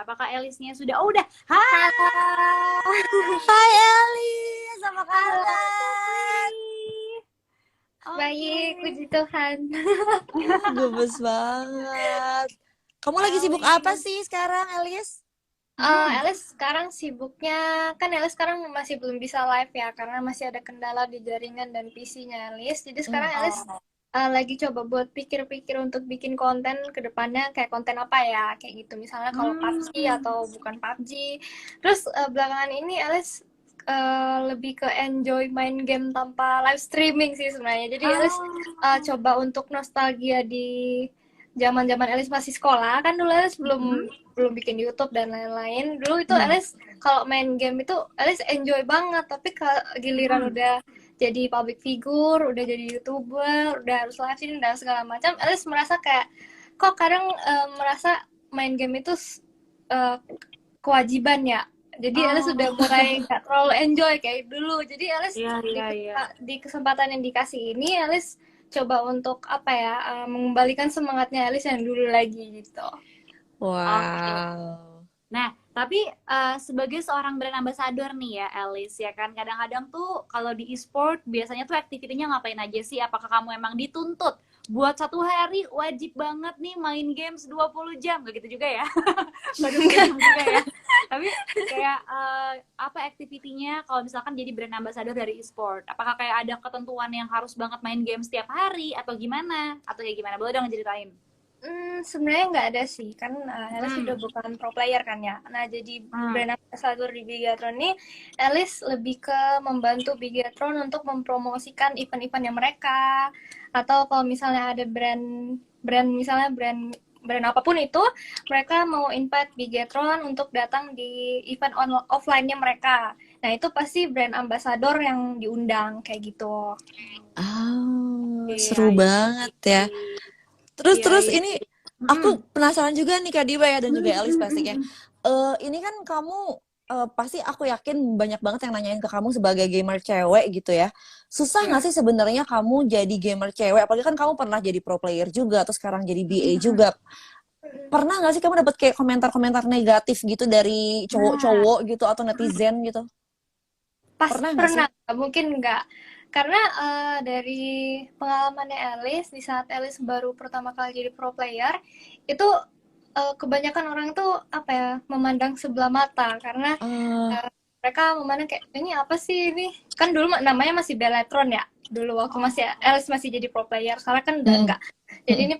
Apakah Elisnya sudah? Oh, udah. Hai. Halo. Hai Elis, apa kabar? Baik, puji Tuhan. Gemes banget. Kamu lagi sibuk Elis. apa sih sekarang, Elis? Elis sekarang sibuknya, kan Elis sekarang masih belum bisa live ya, karena masih ada kendala di jaringan dan PC-nya Elis. Jadi sekarang Elis lagi coba buat pikir-pikir untuk bikin konten ke depannya, kayak konten apa ya, kayak gitu. Misalnya kalau PUBG atau bukan PUBG. Terus belakangan ini Elis lebih ke enjoy main game tanpa live streaming sih sebenarnya. Jadi Elis coba untuk nostalgia di zaman-zaman Elis masih sekolah, kan dulu Elis belum bikin YouTube dan lain-lain. Dulu itu Elis kalau main game itu Elis enjoy banget, tapi giliran udah jadi public figure, udah jadi YouTuber, udah harus live streaming dan segala macam, Elis merasa kayak kok kadang merasa main game itu kewajiban ya. Jadi Elis udah mulai nggak terlalu enjoy kayak dulu. Jadi Elis di kesempatan yang dikasih ini, Elis coba untuk apa ya, mengembalikan semangatnya Elis yang dulu lagi gitu. Wow. Nah, tapi sebagai seorang brand ambassador nih ya, Elis, ya kan kadang-kadang tuh kalau di e-sport biasanya tuh aktivitinya ngapain aja sih? Apakah kamu emang dituntut buat satu hari wajib banget nih main games 20 jam? Gak gitu juga ya? Gak juga ya? Tapi kayak apa aktivitinya kalau misalkan jadi brand ambassador dari e-sport? Apakah kayak ada ketentuan yang harus banget main game setiap hari atau gimana? Atau kayak gimana? Boleh dong ceritain. Sebenarnya nggak ada sih, kan Elis sudah bukan pro player kan ya. Nah, jadi brand ambassador di Bigatron ini, Elis lebih ke membantu Bigatron untuk mempromosikan event-eventnya mereka. Atau kalau misalnya ada brand misalnya brand apapun itu, mereka mau invite Bigatron untuk datang di event offline-nya mereka. Nah, itu pasti brand ambassador yang diundang kayak gitu. Seru banget ya. Terus ini aku penasaran juga nih Kak Diba ya, dan juga Elis pastinya. Ini kan kamu pasti aku yakin banyak banget yang nanyain ke kamu sebagai gamer cewek gitu ya. Susah nggak sih sebenarnya kamu jadi gamer cewek? Apalagi kan kamu pernah jadi pro player juga, atau sekarang jadi BA juga. Pernah nggak sih kamu dapat kayak komentar-komentar negatif gitu dari cowok-cowok gitu atau netizen gitu? Pernah nggak sih? Mungkin nggak. Karena dari pengalamannya Elis, di saat Elis baru pertama kali jadi pro player, itu kebanyakan orang tuh apa ya, memandang sebelah mata. Karena mereka memandang kayak, ini apa sih ini? Kan dulu namanya masih Beletron ya. Dulu waktu Elis masih jadi pro player, sekarang kan udah enggak. Jadi ini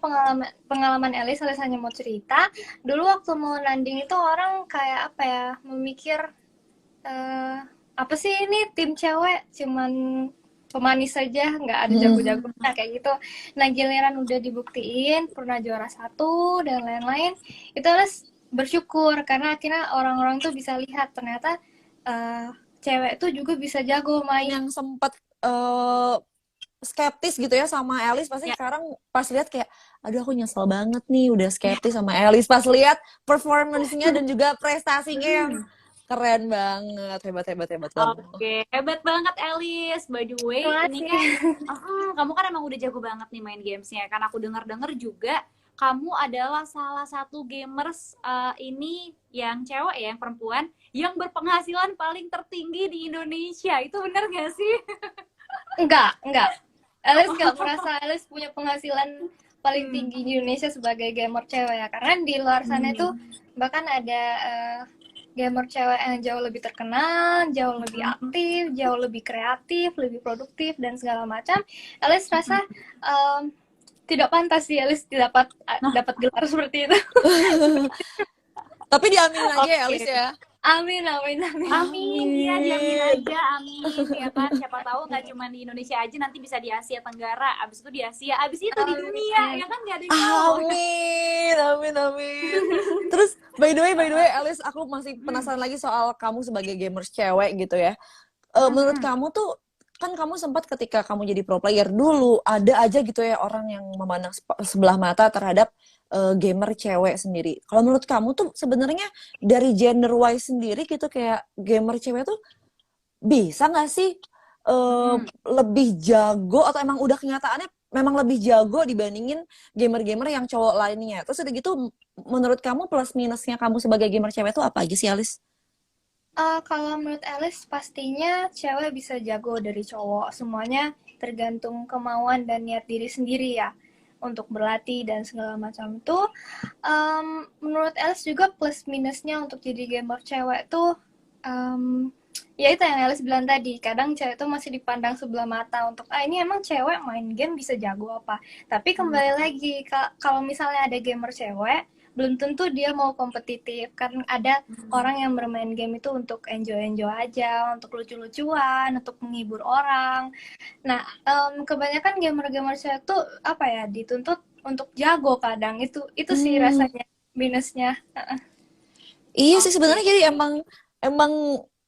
pengalaman Elis hanya mau cerita. Dulu waktu mau nanding itu orang kayak apa ya, memikir apa sih ini tim cewek cuman pemanis saja, nggak ada jago-jagonya kayak gitu. Nah, giliran udah dibuktiin pernah juara 1 dan lain-lain, itu harus bersyukur karena akhirnya orang-orang tuh bisa lihat ternyata cewek tuh juga bisa jago main. Yang sempat skeptis gitu ya sama Elis, pasti sekarang pas lihat kayak, aduh aku nyesel banget nih udah skeptis sama Elis pas lihat performance-nya dan juga prestasinya yang keren banget, hebat kamu. Oke, hebat banget Elis. By the way, ini kan kamu kan emang udah jago banget nih main gamesnya. Kan aku dengar juga kamu adalah salah satu gamers ini yang cewek ya, yang perempuan, yang berpenghasilan paling tertinggi di Indonesia. Itu benar gak sih? Enggak. Elis nggak merasa Elis punya penghasilan paling tinggi di Indonesia sebagai gamer cewek ya. Karena di luar sana itu bahkan ada gamer cewek yang jauh lebih terkenal, jauh lebih aktif, jauh lebih kreatif, lebih produktif dan segala macam. Elis rasa tidak pantas sih Elis dapat gelar seperti itu. Tapi diaminin aja ya Elis ya. Amin. Iya, diamin aja, amin. Ya kan, siapa tahu nggak cuma di Indonesia aja, nanti bisa di Asia Tenggara, abis itu di Asia, abis itu di dunia, ya kan nggak ada yang tahu. Amin. Terus by the way, Elis, aku masih penasaran lagi soal kamu sebagai gamers cewek gitu ya. Menurut kamu tuh, kan kamu sempat ketika kamu jadi pro player dulu, ada aja gitu ya orang yang memandang sebelah mata terhadap gamer cewek sendiri. Kalau menurut kamu tuh sebenarnya dari gender wise sendiri gitu, kayak gamer cewek tuh bisa nggak sih lebih jago, atau emang udah kenyataannya memang lebih jago dibandingin gamer-gamer yang cowok lainnya. Terus udah gitu, menurut kamu plus minusnya kamu sebagai gamer cewek itu apa aja sih, Alis? Kalau menurut Alice pastinya cewek bisa jago dari cowok. Semuanya tergantung kemauan dan niat diri sendiri ya untuk berlatih dan segala macam tuh. Menurut Alice juga plus minusnya untuk jadi gamer cewek tuh ya itu yang Alice bilang tadi. Kadang cewek tuh masih dipandang sebelah mata untuk ini emang cewek main game bisa jago apa. Tapi kembali lagi kalau misalnya ada gamer cewek belum tentu dia mau kompetitif karena ada orang yang bermain game itu untuk enjoy aja, untuk lucu-lucuan, untuk menghibur orang. Nah, kebanyakan gamer-gamer cewek tuh apa ya dituntut untuk jago kadang itu sih rasanya minusnya. Iya sih sebenarnya jadi emang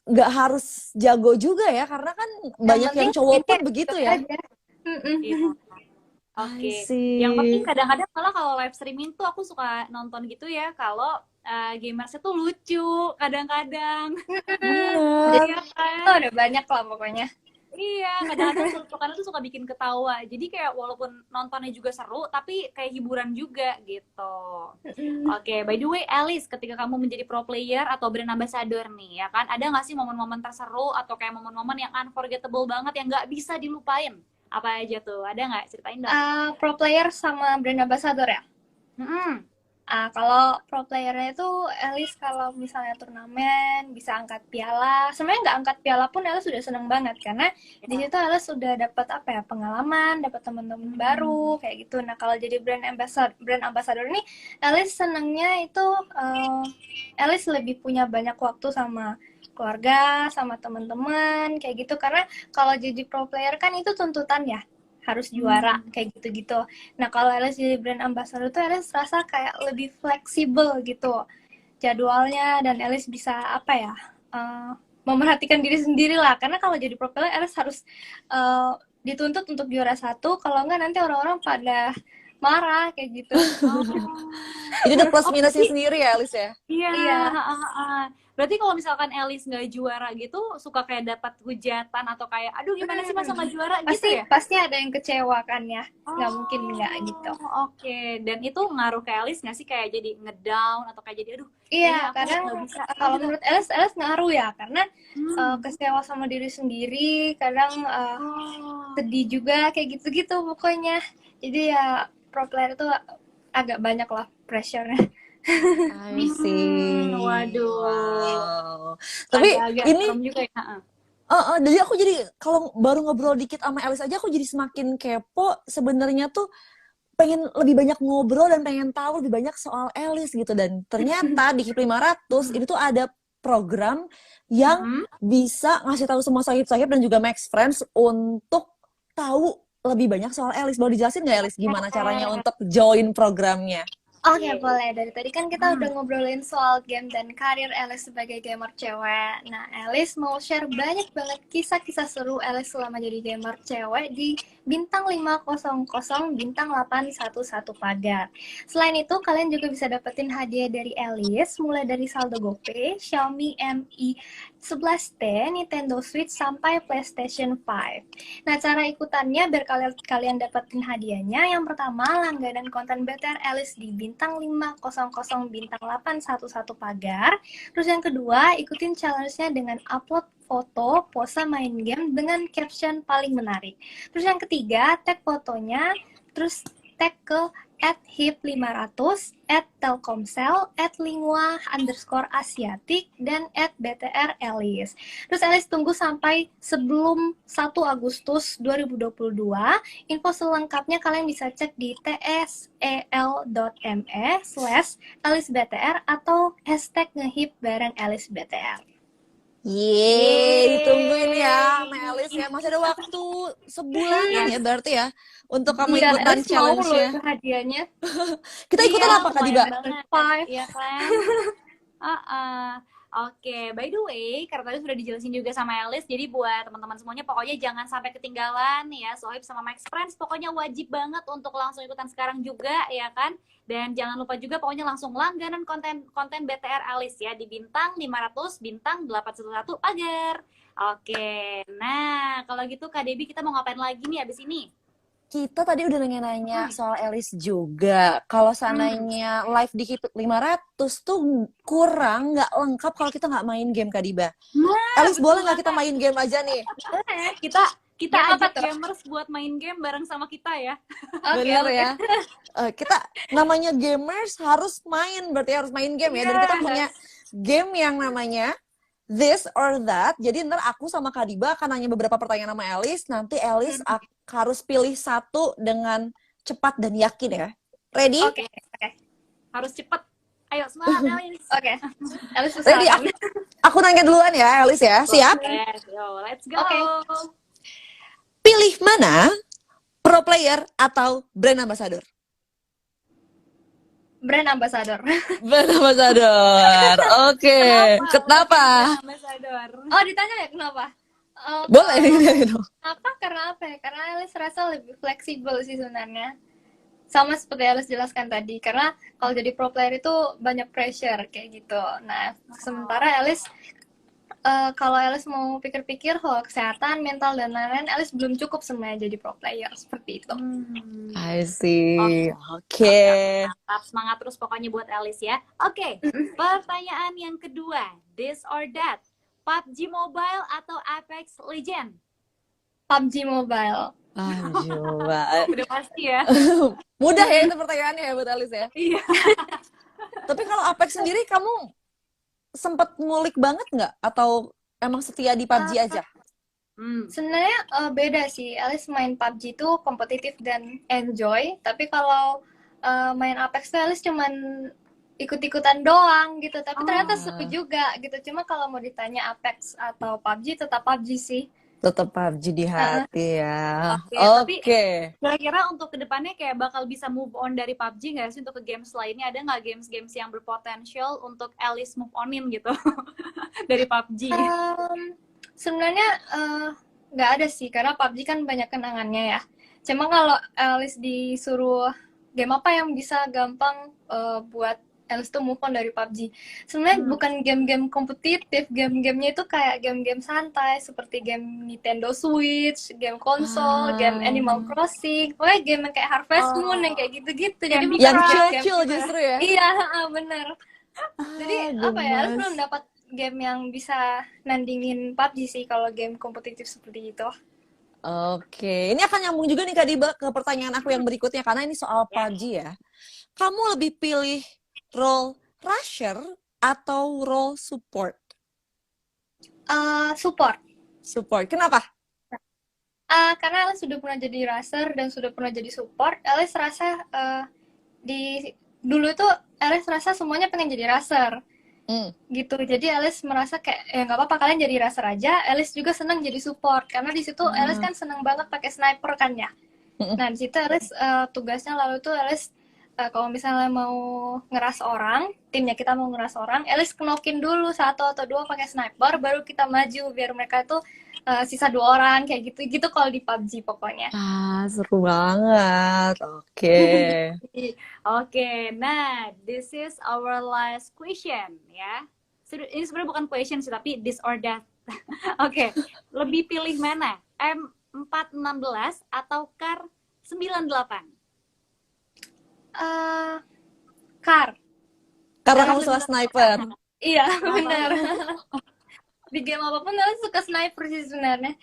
nggak harus jago juga ya karena kan banyak yang cowok pun begitu ya. Iya. Oke. I see. Yang penting kadang-kadang malah kalau live streaming tuh aku suka nonton gitu ya kalau gamersnya tuh lucu kadang-kadang. Bener. Iya kan? Oh, udah banyak lah pokoknya. Iya, kadang-kadang tuh suka bikin ketawa. Jadi kayak walaupun nontonnya juga seru, tapi kayak hiburan juga gitu. Oke, by the way, Alice, ketika kamu menjadi pro player atau brand ambassador nih, ya kan, ada nggak sih momen-momen terseru atau kayak momen-momen yang unforgettable banget yang nggak bisa dilupain? Apa aja tuh? Ada nggak? Ceritain dong. Pro player sama brand ambassador ya? Kalau pro playernya itu Alice kalau misalnya turnamen bisa angkat piala. Sebenarnya nggak angkat piala pun Alice sudah seneng banget karena di situ Alice sudah dapat apa ya pengalaman, dapat teman-teman baru kayak gitu. Nah kalau jadi brand ambassador ini Alice senengnya itu Alice lebih punya banyak waktu sama keluarga, sama teman-teman kayak gitu. Karena kalau jadi pro player kan itu tuntutan ya harus juara kayak gitu-gitu. Nah kalau Alice jadi brand ambassador tuh Alice rasa kayak lebih fleksibel gitu jadwalnya dan Alice bisa apa ya memerhatikan diri sendiri lah. Karena kalau jadi pro player Alice harus dituntut untuk juara satu. Kalau enggak nanti orang-orang pada marah kayak gitu. Itu udah plus minusnya sendiri ya Alice ya? Iya. Berarti kalau misalkan Alice nggak juara gitu, suka kayak dapat hujatan atau kayak, aduh gimana sih masa nggak juara gitu ya? Pasti ada yang kecewa kan ya, nggak mungkin nggak gitu. Oke. Dan itu ngaruh ke Alice nggak sih kayak jadi ngedown atau kayak jadi aduh? Iya, kadang kalau menurut Alice ngaruh ya, karena kecewa sama diri sendiri, kadang sedih juga kayak gitu-gitu pokoknya. Jadi ya pro player itu agak banyak lah pressure-nya. I see. Waduh. Wow. Tapi ini juga ya. Jadi aku jadi kalau baru ngobrol dikit sama Alice aja aku jadi semakin kepo sebenarnya tuh pengen lebih banyak ngobrol dan pengen tahu lebih banyak soal Alice gitu dan ternyata di KIP 500 ini tuh ada program yang bisa ngasih tahu semua sahib-sahib dan juga Max Friends untuk tahu lebih banyak soal Alice. Boleh dijelasin nggak Alice gimana caranya untuk join programnya? Oke, boleh. Dari tadi kan kita udah ngobrolin soal game dan karir Alice sebagai gamer cewek. Nah, Alice mau share banyak banget kisah-kisah seru Alice selama jadi gamer cewek di Bintang 500 Bintang 811 Pagar. Selain itu, kalian juga bisa dapetin hadiah dari Alice, mulai dari saldo GoPay, Xiaomi Mi 11T, Nintendo Switch, sampai PlayStation 5. Nah, cara ikutannya biar kalian dapetin hadiahnya, yang pertama, langganan konten BTR Alice di Bintang 500 Bintang 811 Pagar. Terus yang kedua, ikutin challenge-nya dengan upload foto pose main game dengan caption paling menarik. Terus yang ketiga, tag fotonya, terus tag ke @hip500, @telkomsel, @lingua_asiatik, dan @btralice. Terus Alice tunggu sampai sebelum 1 Agustus 2022. Info selengkapnya kalian bisa cek di tsel.me/AliceBTR atau hashtag ngehip bareng AliceBTR. Yeay, ditungguin ya sama Alice ya. Masih ada waktu sebulan ya berarti ya untuk kamu ikutan challenge-nya. Hadiahnya. Kita ikutan apa Kak Diba? Iya kan? Oke, by the way, karena tadi sudah dijelasin juga sama Alice, jadi buat teman-teman semuanya pokoknya jangan sampai ketinggalan ya, Sohib sama Max Friends, pokoknya wajib banget untuk langsung ikutan sekarang juga ya kan, dan jangan lupa juga pokoknya langsung langganan konten BTR Alice ya, di Bintang 500 Bintang 811 Pagar. Oke, nah kalau gitu Kak Debbie kita mau ngapain lagi nih abis ini? kita tadi udah nanya-nanya soal Elis juga. Kalau seandainya live di Keep It 500 tuh kurang, nggak lengkap kalau kita nggak main game, Kak Diba. Elis, boleh nggak kita main game aja nih? Kita Game apa ajak tuh? gamers buat main game bareng sama kita ya. Oke, Bener oke. ya. Kita namanya gamers harus main, berarti harus main game ya. Dan kita punya game yang namanya This or That. Jadi ntar aku sama Kak Diba akan nanya beberapa pertanyaan sama Elis. Nanti Elis harus pilih satu dengan cepat dan yakin ya. Ready? Oke, oke. Harus cepet. Ayo semangat Elis. Oke. Elis susah. Ready? Aku nanya duluan ya, Elis ya. Siap? Yes, yo, let's go. Oke. Pilih mana? Pro player atau brand ambassador? Brand ambassador. Brand ambassador. Oke. Kenapa? Ambassador. Oh, ditanya ya kenapa? Boleh gitu. Apa? Karena apa ya? Karena Elis rasa lebih fleksibel sih sebenarnya. Sama seperti Elis jelaskan tadi. Karena kalau jadi pro player itu banyak pressure kayak gitu. Nah, sementara Elis kalau Elis mau pikir-pikir soal kesehatan, mental, dan lain-lain, Elis belum cukup sebenarnya jadi pro player seperti itu. I see. Oke. Tetap semangat terus pokoknya buat Elis ya. Oke, pertanyaan yang kedua. This or that? PUBG Mobile atau Apex Legend? PUBG Mobile. Coba. Udah pasti ya. Mudah ya itu pertanyaannya ya buat Elis ya. Iya. Tapi kalau Apex sendiri kamu sempet ngulik banget nggak? Atau emang setia di PUBG aja? Sebenarnya beda sih. Elis main PUBG itu kompetitif dan enjoy. Tapi kalau main Apex tuh Elis cuman ikut-ikutan doang gitu. Tapi ternyata seru juga gitu. Cuma kalau mau ditanya Apex atau PUBG, tetap PUBG sih. Tetap PUBG di hati ya. Oke. Oke. Kira-kira untuk kedepannya kayak bakal bisa move on dari PUBG nggak sih untuk ke games lainnya? Ada nggak games-games yang berpotensial untuk Elis move onin gitu dari PUBG? Sebenarnya nggak ada sih, karena PUBG kan banyak kenangannya ya. Cuma kalau Elis disuruh game apa yang bisa gampang buat Elis tuh move on dari PUBG. Sebenarnya bukan game-game kompetitif, game-gamenya itu kayak game-game santai seperti game Nintendo Switch, game konsol, game Animal Crossing, pokoknya game yang kayak Harvest Moon yang kayak gitu-gitu. Jadi bukan Yang game chill justru ya. Iya, bener. Jadi apa ya? Elis gemes. belum dapat game yang bisa nandingin PUBG sih kalau game kompetitif seperti itu. Oke, ini akan nyambung juga nih Kak Diba ke pertanyaan aku yang berikutnya karena ini soal PUBG ya. Kamu lebih pilih role rusher atau role support? Support. Support. Kenapa? Karena Elis sudah pernah jadi rusher dan sudah pernah jadi support. Elis rasa dulu tuh Elis rasa semuanya pengen jadi rusher. Gitu. Jadi Elis merasa kayak ya nggak apa-apa kalian jadi rusher aja. Elis juga senang jadi support karena di situ Elis kan senang banget pakai sniper kan ya. Nah, di situ Elis tugasnya lalu tuh Elis kalau misalnya mau ngeras orang, timnya kita mau ngeras orang, Elis knock-in dulu 1 atau 2 pakai sniper, baru kita maju biar mereka tuh sisa 2 orang kayak gitu. Gitu kalau di PUBG pokoknya. Seru banget. Oke. Oke, nah this is our last question ya. Ini sebenarnya bukan question sih, tapi this or that. Oke, lebih pilih mana? M416 atau Kar 98? Kar. Karena kamu suka sniper. Iya, benar. Di game apapun Elis suka sniper sih sebenarnya.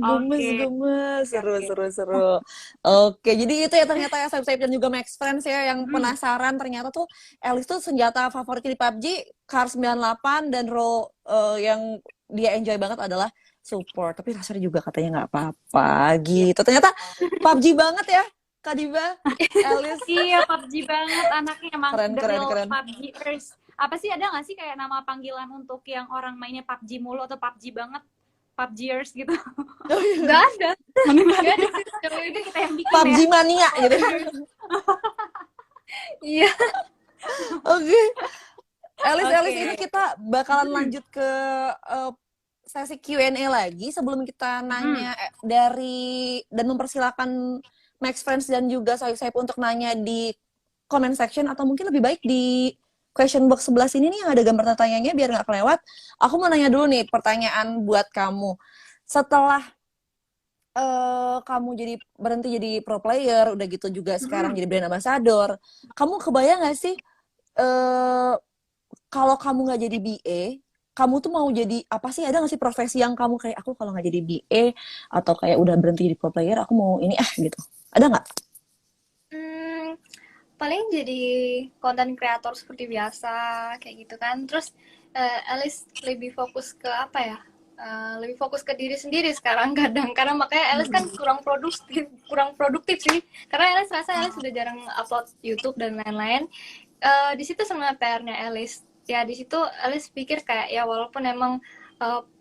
Gemes. Seru. Oke, jadi itu ya ternyata ya Saib dan juga Max Friends ya yang penasaran ternyata tuh Elis tuh senjata favoritnya di PUBG Kar 98 dan role yang dia enjoy banget adalah support. Tapi rasanya juga katanya nggak apa-apa gitu. Ternyata PUBG banget ya Kak Diba, Elis. Iya, PUBG banget anaknya emang keren. PUBGers. Apa sih, ada nggak sih kayak nama panggilan untuk yang orang mainnya PUBG mulu atau PUBG banget? PUBGers gitu. Nggak ada. Nggak ada sih. Itu kita yang bikin PUBG ya. mania gitu. Iya. Oke. Elis, ini kita bakalan lanjut ke sesi Q&A lagi sebelum kita nanya dan mempersilakan Max Friends dan juga Saib untuk nanya di comment section atau mungkin lebih baik di question box sebelah sini nih yang ada gambar tanda tanyanya biar nggak kelewat. Aku mau nanya dulu nih pertanyaan buat kamu. Setelah kamu jadi berhenti jadi pro player, udah gitu juga sekarang Mm-mm. jadi brand ambassador, kamu kebayang nggak sih eh kalau kamu nggak jadi BA, kamu tuh mau jadi apa sih? Ada nggak sih profesi yang kamu kayak aku kalau nggak jadi BA atau kayak udah berhenti jadi pro player, aku mau ini gitu. Ada nggak? Hmm, paling jadi konten kreator seperti biasa kayak gitu kan. Terus Alice lebih fokus ke apa ya? Lebih fokus ke diri sendiri sekarang kadang, karena makanya Alice kan kurang produktif sih, karena Alice rasa Alice sudah jarang upload YouTube dan lain-lain. Di situ sebenarnya PR-nya Alice ya, di situ Alice pikir kayak ya walaupun emang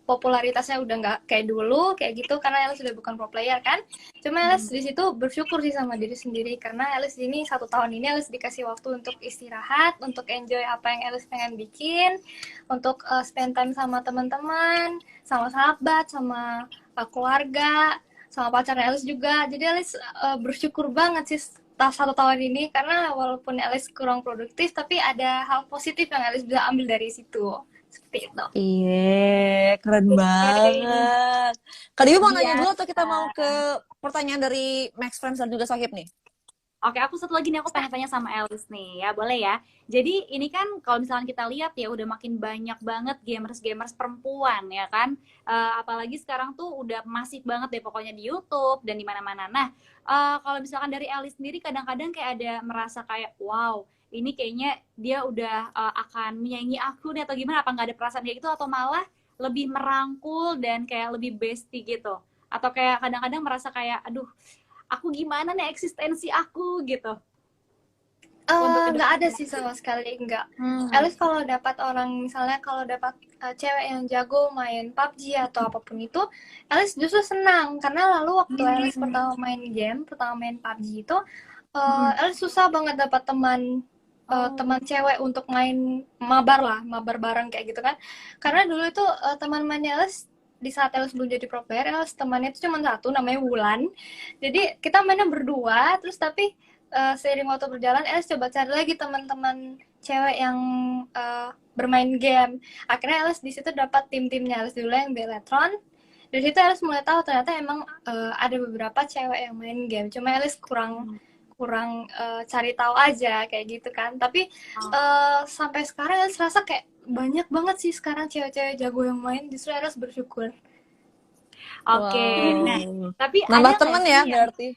popularitasnya udah nggak kayak dulu kayak gitu karena Alice sudah bukan pro player kan, cuma Alice di situ bersyukur sih sama diri sendiri karena Alice ini 1 tahun ini Alice dikasih waktu untuk istirahat, untuk enjoy apa yang Alice pengen bikin, untuk spend time sama teman-teman, sama sahabat, sama keluarga, sama pacarnya Alice juga. Jadi Alice bersyukur banget sih 1 tahun ini, karena walaupun Alice kurang produktif tapi ada hal positif yang Alice bisa ambil dari situ, seperti itu. Iya, keren banget. Kak Dewi mau nanya dulu atau Biasa. kita mau ke pertanyaan dari Max Friends dan juga Sohib nih? Oke, aku satu lagi nih, aku pengen tanya sama Elis nih, ya boleh ya? Jadi ini kan kalau misalnya kita lihat ya udah makin banyak banget gamers-gamers perempuan ya kan? Apalagi sekarang tuh udah masif banget deh pokoknya di YouTube dan di mana-mana. Nah, kalau misalkan dari Elis sendiri kadang-kadang kayak ada merasa kayak wow, ini kayaknya dia udah akan menyaingi aku nih atau gimana? Apa nggak ada perasaan kayak gitu atau malah lebih merangkul dan kayak lebih bestie gitu? Atau kayak kadang-kadang merasa kayak aduh aku gimana nih eksistensi aku gitu untuk Nggak ada kedepannya. sih sama sekali, nggak. Hmm. Alice kalau dapat orang, misalnya kalau dapat cewek yang jago main PUBG atau apapun itu, Alice justru senang karena lalu waktu Alice pertama main PUBG itu, Hmm. Alice susah banget dapat teman Oh. cewek untuk main mabar bareng kayak gitu kan. Karena dulu itu teman mainnya Alice di saat Alice belum jadi pro player, Alice temannya itu cuma satu namanya Wulan. Jadi kita mainnya berdua, terus tapi seiring waktu berjalan Alice coba cari lagi teman-teman cewek yang bermain game. Akhirnya Alice di situ dapat tim-timnya Alice dulu yang Belatron. Dari situ Alice mulai tahu ternyata emang ada beberapa cewek yang main game. Cuma Alice kurang kurang cari tahu aja kayak gitu kan. Tapi sampai sekarang Alice rasa kayak banyak banget sih sekarang cewek-cewek jago yang main. Justru Alice bersyukur. Oke, nah Wow. tapi ada Nambah nggak temen ya sih yang berarti.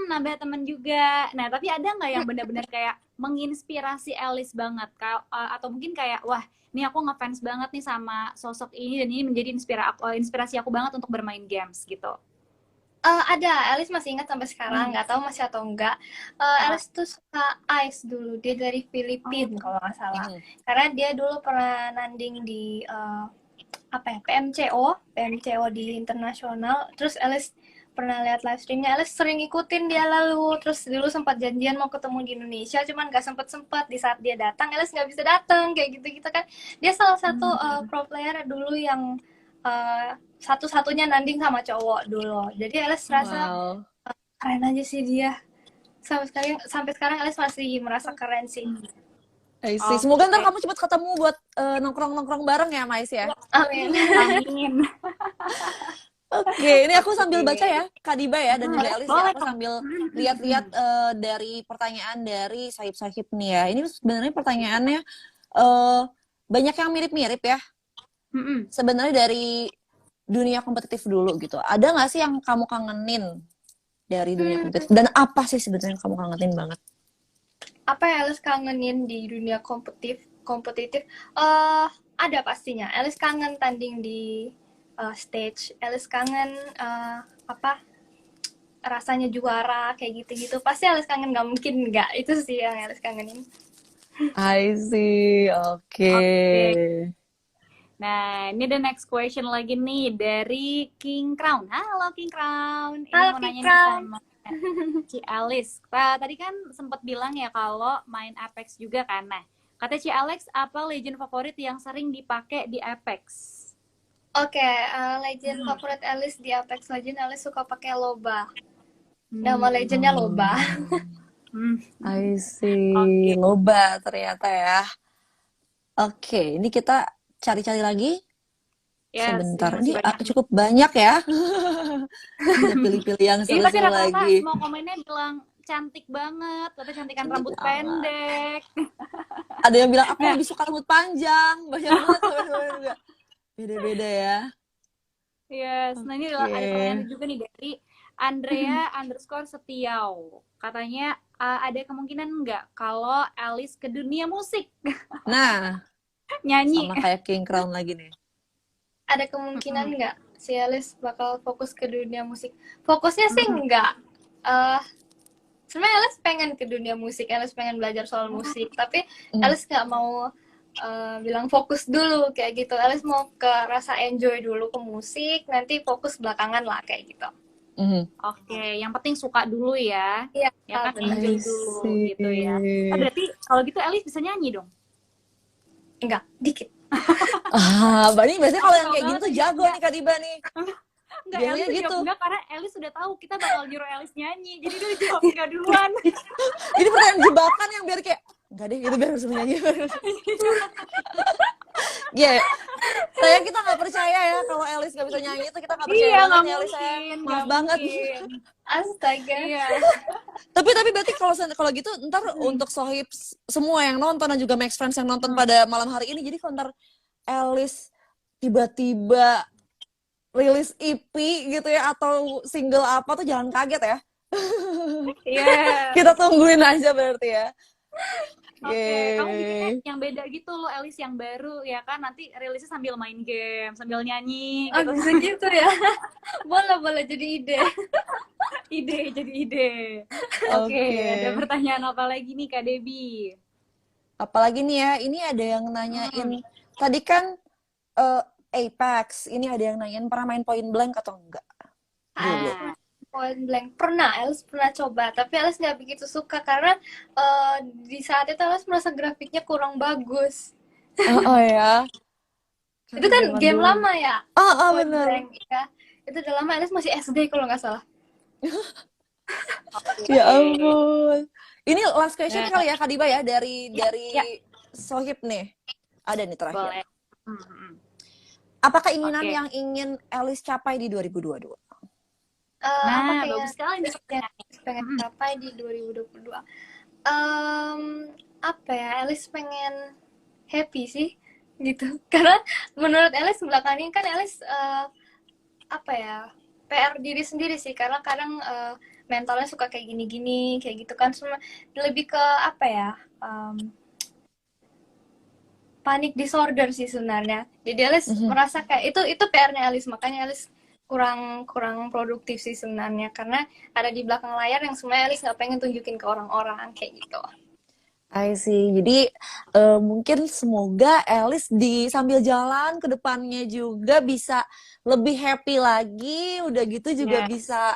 nambah temen juga. Nah tapi ada nggak yang benar-benar kayak menginspirasi Alice banget, atau mungkin kayak wah nih aku ngefans banget nih sama sosok ini dan ini menjadi inspirasi aku banget untuk bermain games gitu. Ada, Alice masih ingat sampai sekarang, Hmm. nggak tahu masih atau enggak. Ah. Alice tuh suka Ice dulu, dia dari Filipina Oh. kalau nggak salah. Mhm. Karena dia dulu pernah nanding di apa ya, PMCO di internasional. Terus Alice pernah lihat live streamnya, Alice sering ikutin dia lalu. Terus dulu sempat janjian mau ketemu di Indonesia, cuman nggak sempet di saat dia datang, Alice nggak bisa datang kayak gitu-gitu kan. Dia salah satu pro player dulu yang satu-satunya nanding sama cowok dulu. Jadi Alice rasa Wow. keren aja sih dia. Sampai sekarang Alice masih merasa keren sih. I see. Semoga ntar Oke. kamu cepet ketemu buat nongkrong-nongkrong bareng ya, Mais ya. Amin. Amin. Oke, ini aku sambil baca Oke. ya, Kak Diba ya, dan juga Elis ya. Boleh Aku kok. sambil lihat-lihat dari pertanyaan dari Sahib-Sahib nih ya. Ini sebenarnya pertanyaannya banyak yang mirip-mirip ya. Mm-mm. Sebenarnya dari dunia kompetitif dulu gitu. Ada nggak sih yang kamu kangenin dari dunia kompetitif? Dan apa sih sebenarnya yang kamu kangenin banget? Apa yang Alice kangenin di dunia kompetitif? Ada pastinya. Alice kangen tanding di stage. Alice kangen apa rasanya juara kayak gitu-gitu. Pasti Alice kangen, nggak mungkin nggak. Itu sih yang Alice kangenin. I see, oke. Oke. Nah, ini the next question lagi nih dari King Crown. Halo King Crown. Ini Halo mau King nanya nih Crown. sama Ci Alice. Tadi kan sempat bilang ya kalau main Apex juga kan. Nah, kata Ci Alex apa legend favorit yang sering dipakai di Apex? Oke, legend favorit Alice di Apex Legends, Alice suka pakai Loba. Nama legendnya Loba. I see, Oke. Loba ternyata ya. Oke, ini kita cari-cari lagi. Yes, Sebentar, ini ini masih banyak. cukup banyak ya. Bisa pilih-pilih yang Ini tapi seru-seru rata-rata lagi. semua komennya bilang cantik banget, katanya cantikan Cantik rambut banget. pendek. Ada yang bilang aku Nah, lebih suka rambut panjang. Banyak banget komen-komen juga. Beda-beda ya. yes. Nah, ini Oke. ada pertanyaan juga nih dari Andrea underscore Setiau. Katanya, ada kemungkinan nggak kalau Alice ke dunia musik Nah, nyanyi? sama kayak King Crown lagi nih. Ada kemungkinan nggak si Alice bakal fokus ke dunia musik? Fokusnya sih nggak. Sebenarnya Alice pengen ke dunia musik, Alice pengen belajar soal musik, tapi Alice nggak mau bilang fokus dulu kayak gitu. Alice mau ke rasa enjoy dulu ke musik, nanti fokus belakangan lah kayak gitu. Oke, yang penting suka dulu ya. Iya, Ya kan, benar. enjoy I dulu see. gitu ya. Berarti kalau gitu Alice bisa nyanyi dong? Enggak, dikit. Biasanya kalau yang kayak gini Banget tuh ya, jago nih Kak Diba nih. Enggak, Biasanya Alice tuh gitu. jawab enggak karena Alice sudah tahu kita bakal nyuruh Alice nyanyi. Jadi dia jawab enggak duluan. Ini pertanyaan jebakan yang biar kayak enggak deh, itu biar harus menyanyi. Ya, sayang kita nggak percaya ya kalau Alice nggak bisa nyanyi itu kita nggak percaya Iya, banget nggak ya Alice ya. mungkin, Maaf nggak banget. mungkin. Astaga. Iya. Tapi berarti kalau gitu ntar untuk Sohib semua yang nonton dan juga Max Friends yang nonton pada malam hari ini, jadi kalau ntar Alice tiba-tiba rilis EP gitu ya atau single apa tuh jangan kaget ya. Iya. Kita tungguin aja berarti ya. Oke, kamu bikinnya yang beda gitu loh, Alice yang baru ya kan, nanti rilisnya sambil main game, sambil nyanyi Oh, gitu. bisa gitu ya. Boleh jadi ide. Jadi ide. Oke, ada pertanyaan apa lagi nih Kak Debbie? Apalagi nih ya, ini ada yang nanyain, tadi kan Apex, ini ada yang nanyain pernah main Point Blank atau enggak? Dulu. Point Blank Alice pernah coba, tapi Alice nggak begitu suka karena di saat itu Alice merasa grafiknya kurang bagus. Oh ya. Itu kan game dulu. lama ya. Point Bener. Blank ya. Itu udah lama, Alice masih SD kalau nggak salah. Ya ampun. Ini last question kali ya Kak Diba ya dari Sohib nih. Ada nih terakhir. Boleh. Apa keinginan yang ingin Alice capai di 2022? Nah, bagus sekali nih pengen capai di 2022. Apa ya, Alice pengen happy sih gitu. Karena menurut Alice belakangan ini kan Alice apa ya, PR diri sendiri sih, karena kadang mentalnya suka kayak gini-gini kayak gitu kan, cuma lebih ke apa ya, panic disorder sih sebenarnya. Jadi Alice merasa kayak itu PR-nya Alice, makanya Alice kurang produktif sih sebenarnya, karena ada di belakang layar yang sebenarnya Alice nggak pengen tunjukin ke orang-orang kayak gitu. I see. Jadi mungkin semoga Alice sambil jalan ke depannya juga bisa lebih happy lagi, udah gitu juga bisa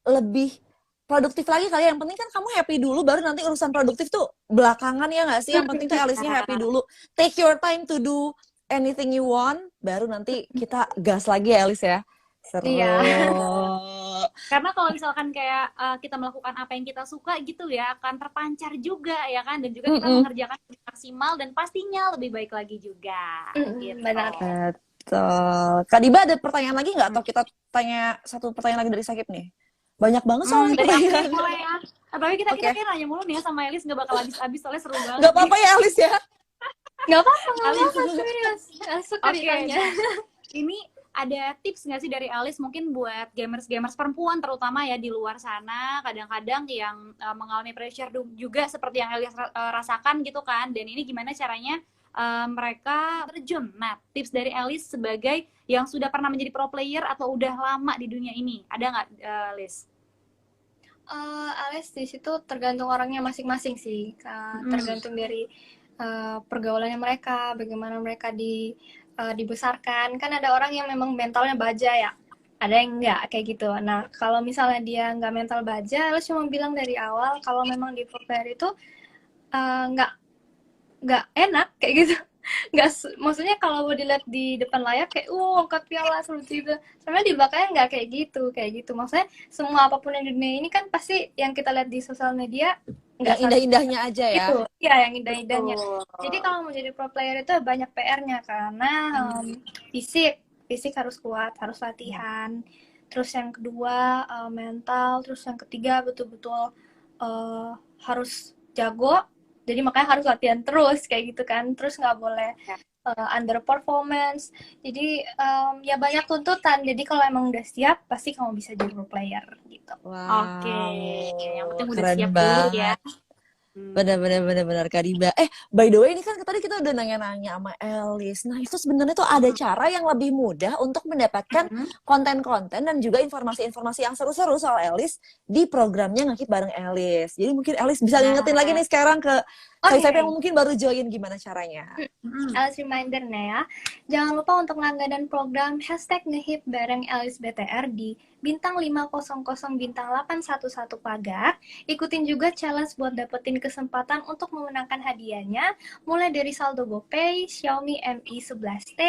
lebih produktif lagi kali. Yang penting kan kamu happy dulu, baru nanti urusan produktif tuh belakangan ya nggak sih? Yang penting tuh Alice-nya happy dulu. Take your time to do anything you want, baru nanti kita gas lagi ya Alice ya. Seru. Iya. Karena kalau misalkan kayak kita melakukan apa yang kita suka gitu ya, akan terpancar juga ya kan, dan juga kita mengerjakan maksimal dan pastinya lebih baik lagi juga. Gitu. Benar. Betul. Kak Diba ada pertanyaan lagi nggak? Atau kita tanya satu pertanyaan lagi dari Sakib nih? Banyak banget soalnya pertanyaan. Ya. Tapi kita kayak nanya mulu nih ya sama Alice, nggak bakal habis-habis soalnya seru banget. Nggak apa-apa ya Alice ya? Nggak apa-apa, serius. Suka ditanya. Ini ada tips nggak sih dari Alice mungkin buat gamers perempuan terutama ya di luar sana, kadang-kadang yang mengalami pressure juga seperti yang Alice rasakan gitu kan, dan ini gimana caranya mereka terjun? Nah, tips dari Alice sebagai yang sudah pernah menjadi pro player atau udah lama di dunia ini, ada nggak Alice? Alice di situ tergantung orangnya masing-masing sih, tergantung dari pergaulannya mereka, bagaimana mereka dibesarkan. Kan ada orang yang memang mentalnya baja ya, ada yang enggak kayak gitu. Nah, kalau misalnya dia nggak mental baja, Alice cuma bilang dari awal kalau memang di pro player itu nggak enak kayak gitu. Nggak, maksudnya kalau mau dilihat di depan layar kayak angkat piala seperti itu, sebenarnya di belakangnya nggak kayak gitu. Maksudnya semua apapun yang di dunia ini kan pasti yang kita lihat di sosial media nggak Yang indah-indahnya aja ya. itu ya yang indah-indahnya. Betul. Jadi kalau mau jadi pro player itu banyak PR-nya karena fisik harus kuat, harus latihan. Terus yang kedua mental, terus yang ketiga betul-betul harus jago. Jadi makanya harus latihan terus kayak gitu kan. Terus nggak boleh under performance. Jadi ya banyak tuntutan. Jadi kalau emang udah siap, pasti kamu bisa jadi pro player gitu. Wow, Oke, yang penting udah keren siap dulu ya. banget. Benar-benar Kak Diba. By the way, ini kan tadi kita udah nanya-nanya sama Elis. Nah, itu sebenarnya tuh ada cara yang lebih mudah untuk mendapatkan konten-konten dan juga informasi-informasi yang seru-seru soal Elis di programnya Ngakip bareng Elis. Jadi mungkin Elis bisa ngingetin lagi nih sekarang ke saya yang mungkin baru join gimana caranya. Elis reminder nih ya. Jangan lupa untuk langganan program #ngehip bareng Elis BTR di bintang 500 bintang 811 pagar. Ikutin juga challenge buat dapetin kesempatan untuk memenangkan hadiahnya, mulai dari saldo GoPay, Xiaomi Mi 11T,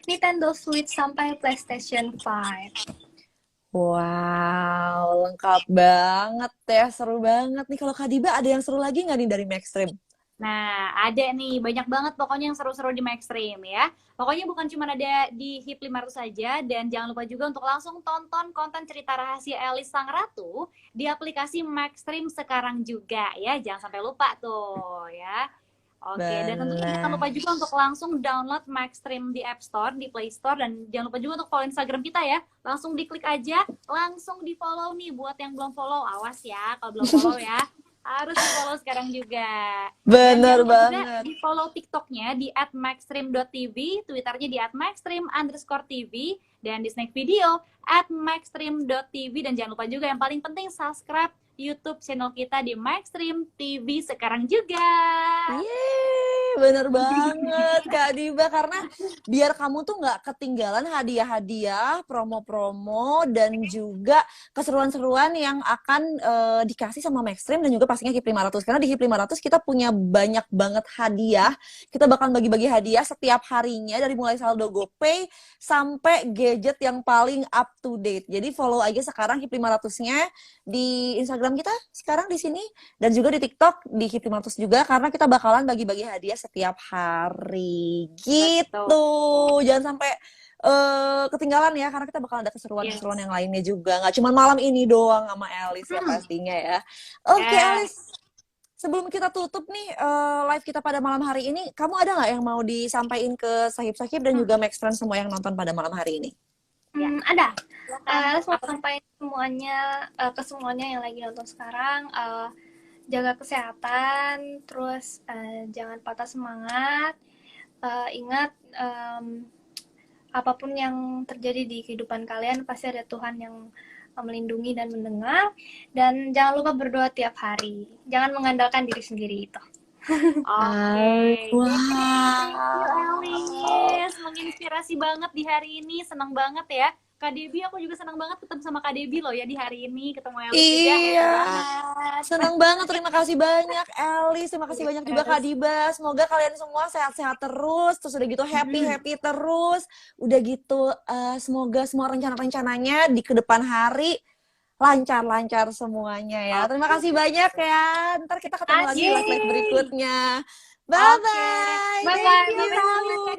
Nintendo Switch sampai PlayStation 5. Wow, lengkap banget ya, seru banget nih. Kalau Kak Diba ada yang seru lagi nggak nih dari Maxstream? Nah, ada nih, banyak banget pokoknya yang seru-seru di Maxstream ya. Pokoknya bukan cuma ada di HIP 500 saja, dan jangan lupa juga untuk langsung tonton konten cerita rahasia Elis Sang Ratu di aplikasi Maxstream sekarang juga ya. Jangan sampai lupa tuh ya. Oke, dan tentunya jangan lupa juga untuk langsung download Maxstream di App Store, di Play Store, dan jangan lupa juga untuk follow Instagram kita ya. Langsung diklik aja, langsung di follow nih buat yang belum follow. Awas ya kalau belum follow ya. Harus di-follow sekarang juga. Bener dan banget. juga di-follow TikToknya di @maxstream.tv, Twitternya di @maxstream_tv, dan di Snack Video @maxstream.tv, dan jangan lupa juga yang paling penting subscribe YouTube channel kita di Maxstream TV sekarang juga. Yeay, bener banget Kak Diba, karena biar kamu tuh nggak ketinggalan hadiah-hadiah, promo-promo, dan juga keseruan-seruan yang akan dikasih sama Maxstream dan juga pastinya HIP 500. Karena di HIP 500 kita punya banyak banget hadiah. Kita bakal bagi-bagi hadiah setiap harinya dari mulai saldo GoPay sampai gadget yang paling up to date. Jadi follow aja sekarang HIP 500-nya di Instagram kita sekarang di sini, dan juga di TikTok di HIP 500 juga, karena kita bakalan bagi-bagi hadiah setiap hari gitu. Jangan sampai ketinggalan ya, karena kita bakal ada keseruan-keseruan yang lainnya juga, nggak cuma malam ini doang sama Elis ya pastinya ya. Oke, Elis, sebelum kita tutup nih live kita pada malam hari ini, kamu ada nggak yang mau disampaikan ke sahib-sahib dan juga Max Friends semua yang nonton pada malam hari ini? Ada. Elis mau sampaikan semuanya ke semuanya yang lagi nonton sekarang, jaga kesehatan, terus jangan patah semangat. Ingat apapun yang terjadi di kehidupan kalian pasti ada Tuhan yang melindungi dan mendengar, dan jangan lupa berdoa tiap hari. Jangan mengandalkan diri sendiri itu. Oke. Wow. Elis, menginspirasi banget di hari ini, senang banget ya. Kak Debbie, aku juga senang banget ketemu sama Kak Debbie loh ya di hari ini, ketemu Elis juga. Iya, senang banget. Terima kasih banyak Elis, terima kasih banyak juga Kak Diba. Semoga kalian semua sehat-sehat terus udah gitu happy terus. Udah gitu semoga semua rencana-rencananya di kedepan hari lancar-lancar semuanya ya. Terima kasih banyak ya. Ntar kita ketemu lagi di live berikutnya. Bye-bye. Bye-bye.